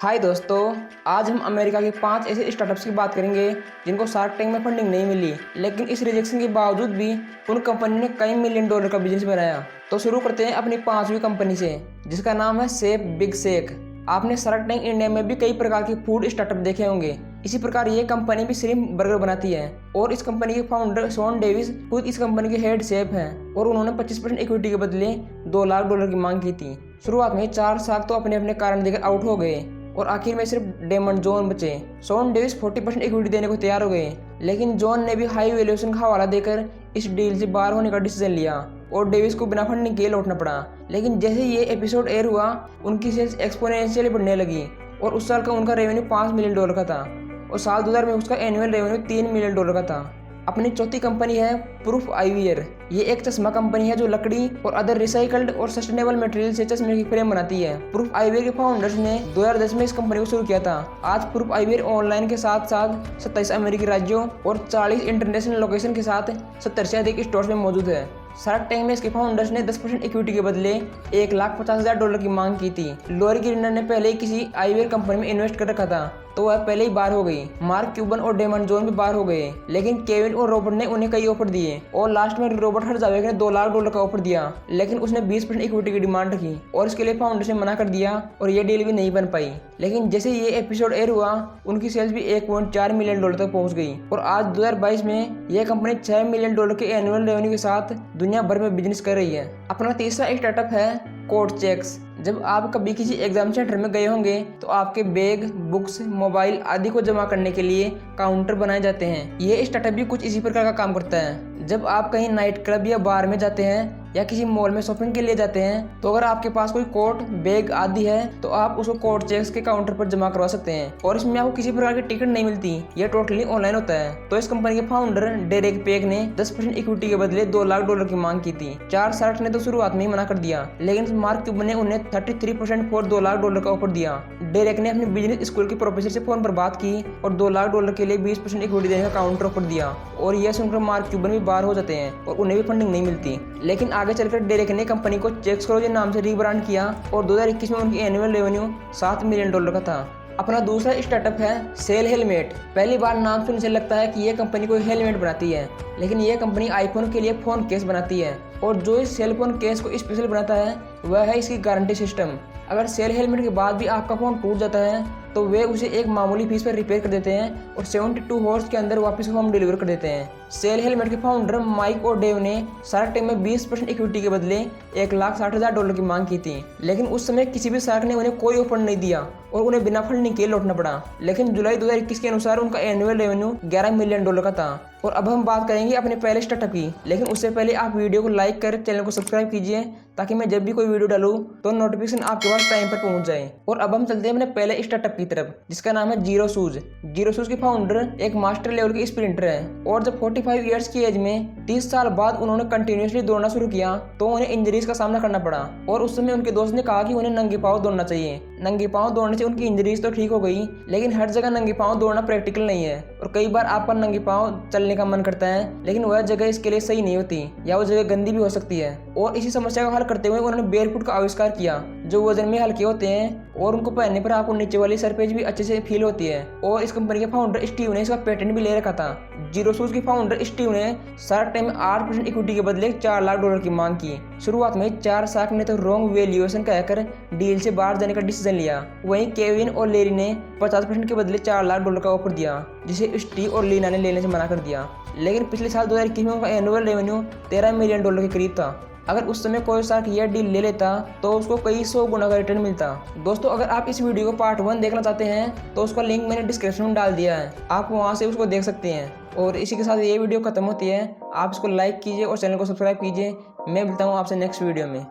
हाय दोस्तों, आज हम अमेरिका के 5 ऐसे स्टार्टअप्स की बात करेंगे जिनको शार्क टैंक में फंडिंग नहीं मिली, लेकिन इस रिजेक्शन के बावजूद भी उन कंपनी ने कई मिलियन डॉलर का बिजनेस बनाया। तो शुरू करते हैं अपनी 5वीं कंपनी से, जिसका नाम है शेफ बिग शेक। आपने शार्क टैंक इंडिया में भी कई प्रकार के फूड स्टार्टअप देखे होंगे। इसी प्रकार ये कंपनी भी श्रिम्प बर्गर बनाती है और इस कंपनी के फाउंडर शॉन डेविस खुद इस कंपनी के हेड शेफ हैं और उन्होंने 25% इक्विटी के बदले $2 लाख की मांग की थी। शुरुआत में 4 शार्क तो अपने अपने कारण देकर आउट हो गए और आखिर में सिर्फ डेमन जॉन बचे। शॉन डेविस 40% इक्विटी देने को तैयार हो गए, लेकिन जॉन ने भी हाई वैल्यूएशन का हवाला देकर इस डील से बाहर होने का डिसीजन लिया और डेविस को बिना फंडिंग के लौटना पड़ा। लेकिन जैसे ये एपिसोड एयर हुआ, उनकी सेल्स एक्सपोनेंशियली बढ़ने लगी और उस साल का उनका रेवेन्यू $5 मिलियन का था और साल 2000 में उसका एनुअल रेवेन्यू $3 मिलियन का था। अपनी चौथी कंपनी है प्रूफ आईवेयर। ये एक चश्मा कंपनी है जो लकड़ी और अदर रिसाइकल्ड और सस्टेनेबल मटेरियल से चश्मे की फ्रेम बनाती है। प्रूफ आईवेयर के फाउंडर्स ने 2010 में इस कंपनी को शुरू किया था। आज प्रूफ आईवेयर ऑनलाइन के साथ साथ 27 अमेरिकी राज्यों और 40 इंटरनेशनल लोकेशन के साथ 70 से अधिक स्टोर्स में मौजूद है। शार्क टैंक में इसके फाउंडर्स ने 10% इक्विटी के बदले $1,50,000 की मांग की थी। लॉरी गिरनर ने पहले ही किसी आईवेयर कंपनी में इन्वेस्ट कर रखा था, तो वह पहले ही बाहर हो गई। मार्क क्यूबन और डेमन जॉन भी बाहर हो गए, लेकिन केविन और रॉबर्ट ने उन्हें कई ऑफर दिए और लास्ट में रॉबर्ट हर्जावेक ने $2 लाख का ऑफर दिया, लेकिन उसने 20% इक्विटी की डिमांड रखी और इसके लिए फाउंडर्स ने मना कर दिया और ये डील भी नहीं बन पाई। लेकिन जैसे ये एपिसोड एयर हुआ, उनकी सेल्स भी $1.4 मिलियन तक पहुंच गई और आज 2022 में यह कंपनी $6 मिलियन के एनुअल रेवेन्यू के साथ दुनिया भर में बिजनेस कर रही है। अपना तीसरा स्टार्टअप है कोडचेक्स। जब आप कभी किसी एग्जाम सेंटर में गए होंगे तो आपके बैग, बुक्स, मोबाइल आदि को जमा करने के लिए काउंटर बनाए जाते हैं। ये स्टार्टअप भी कुछ इसी प्रकार का काम करता है। जब आप कहीं नाइट क्लब या बार में जाते हैं या किसी मॉल में शॉपिंग के लिए जाते हैं, तो अगर आपके पास कोई कोट, बैग आदि है तो आप उसको कोडचेक्स के काउंटर पर जमा करवा सकते हैं और इसमें आपको किसी प्रकार की टिकट नहीं मिलती। यह टोटली ऑनलाइन होता है। तो इस कंपनी के फाउंडर डेरेक पेक ने 10% इक्विटी के बदले $2 लाख की मांग की थी। 4 शार्क ने तो शुरुआत में ही मना कर दिया, लेकिन मार्क क्यूबन ने उन्हें 33% फॉर $2 लाख का ऑफर दिया। डेरेक ने अपने बिजनेस स्कूल के प्रोफेसर से फोन पर बात की और $2 लाख के लिए 20% इक्विटी देने का काउंटर ऑफर दिया और यह सुनकर मार्क क्यूबन भी बाहर हो जाते हैं और उन्हें भी फंडिंग नहीं मिलती। लेकिन आगे चलकर डेरेक ने कंपनी को चेक्स करो नाम से रीब्रांड किया और 2021 में उनकी एनुअल रेवेन्यू $7 मिलियन का था। अपना दूसरा स्टार्टअप है सेल हेलमेट। पहली बार नाम सुनने से लगता है कि यह कंपनी कोई हेलमेट बनाती है, लेकिन यह कंपनी आईफोन के लिए फोन केस बनाती है और जो इस सेल फोन केस को स्पेशल बनाता है वह है इसकी गारंटी सिस्टम। अगर सेल हेलमेट के बाद भी आपका फोन टूट जाता है तो वे उसे एक मामूली फीस पर रिपेयर कर देते हैं और 72 आवर्स के अंदर वापस होम डिलीवर कर देते हैं। सेल हेलमेट के फाउंडर माइक और डेव ने शार्क टैंक में 20% इक्विटी के बदले $1,60,000 की मांग की थी, लेकिन उस समय किसी भी शार्क ने उन्हें कोई ऑफर नहीं दिया और उन्हें बिना फंडिंग के लौटना पड़ा। लेकिन जुलाई 2021 के अनुसार उनका एनुअल रेवेन्यू $11 मिलियन का था। और अब हम बात करेंगे अपने पहले स्टार्टअप की, लेकिन उससे पहले आप वीडियो को लाइक कर चैनल को सब्सक्राइब कीजिए ताकि मैं जब भी कोई वीडियो डालूं तो नोटिफिकेशन आपके पास टाइम पर पहुंच जाए। और अब हम चलते हैं अपने पहले स्टार्टअप की तरफ, जिसका नाम है जीरो शूज। जीरो शूज के फाउंडर एक मास्टर लेवल के स्प्रिंटर है और जब 45 ईयर्स की एज में 30 साल बाद उन्होंने कंटिन्यूसली दौड़ना शुरू किया तो उन्हें इंजरीज का सामना करना पड़ा और उस समय उनके दोस्त ने कहा कि उन्हें नंगे पांव दौड़ना चाहिए। नंगे पांव दौड़ने से उनकी इंजरीज तो ठीक हो गई, लेकिन हर जगह नंगे पांव दौड़ना प्रैक्टिकल नहीं है और कई बार आपका नंगे पांव चलने का मन करता है, लेकिन वह जगह इसके लिए सही नहीं होती या वो जगह गंदी भी हो सकती है। और इसी समस्या का हल करते हुए उन्होंने बेयरफुट का आविष्कार किया, जो वजन में हल्के होते हैं और उनको पहनने पर आपको नीचे वाली सरफेस भी अच्छे से फील होती है। और इस कंपनी के फाउंडर स्टीव ने इसका पेटेंट भी ले रखा था। जीरो शूज के फाउंडर स्टीव ने शार्क टैंक में 8% इक्विटी के बदले $4 लाख की मांग की। शुरुआत में 4 शार्क ने तो रॉन्ग वैल्यूएशन कहकर डील से बाहर जाने का डिसीजन लिया। वहीं केविन और लेरी ने 50% के बदले $4 लाख का ऑफर दिया, जिसे स्टीव और लीना ने लेने से मना कर दिया। लेकिन पिछले साल 2021 में उनका एनुअल रेवेन्यू $13 मिलियन के करीब था। अगर उस समय कोई शार्क यह डील ले लेता तो उसको कई 100 गुना का रिटर्न मिलता। दोस्तों, अगर आप इस वीडियो को पार्ट 1 देखना चाहते हैं तो उसका लिंक मैंने डिस्क्रिप्शन में डाल दिया है, आप वहां से उसको देख सकते हैं। और इसी के साथ ये वीडियो खत्म होती है। आप इसको लाइक कीजिए और चैनल को सब्सक्राइब कीजिए। मैं मिलता हूँ आपसे नेक्स्ट वीडियो में।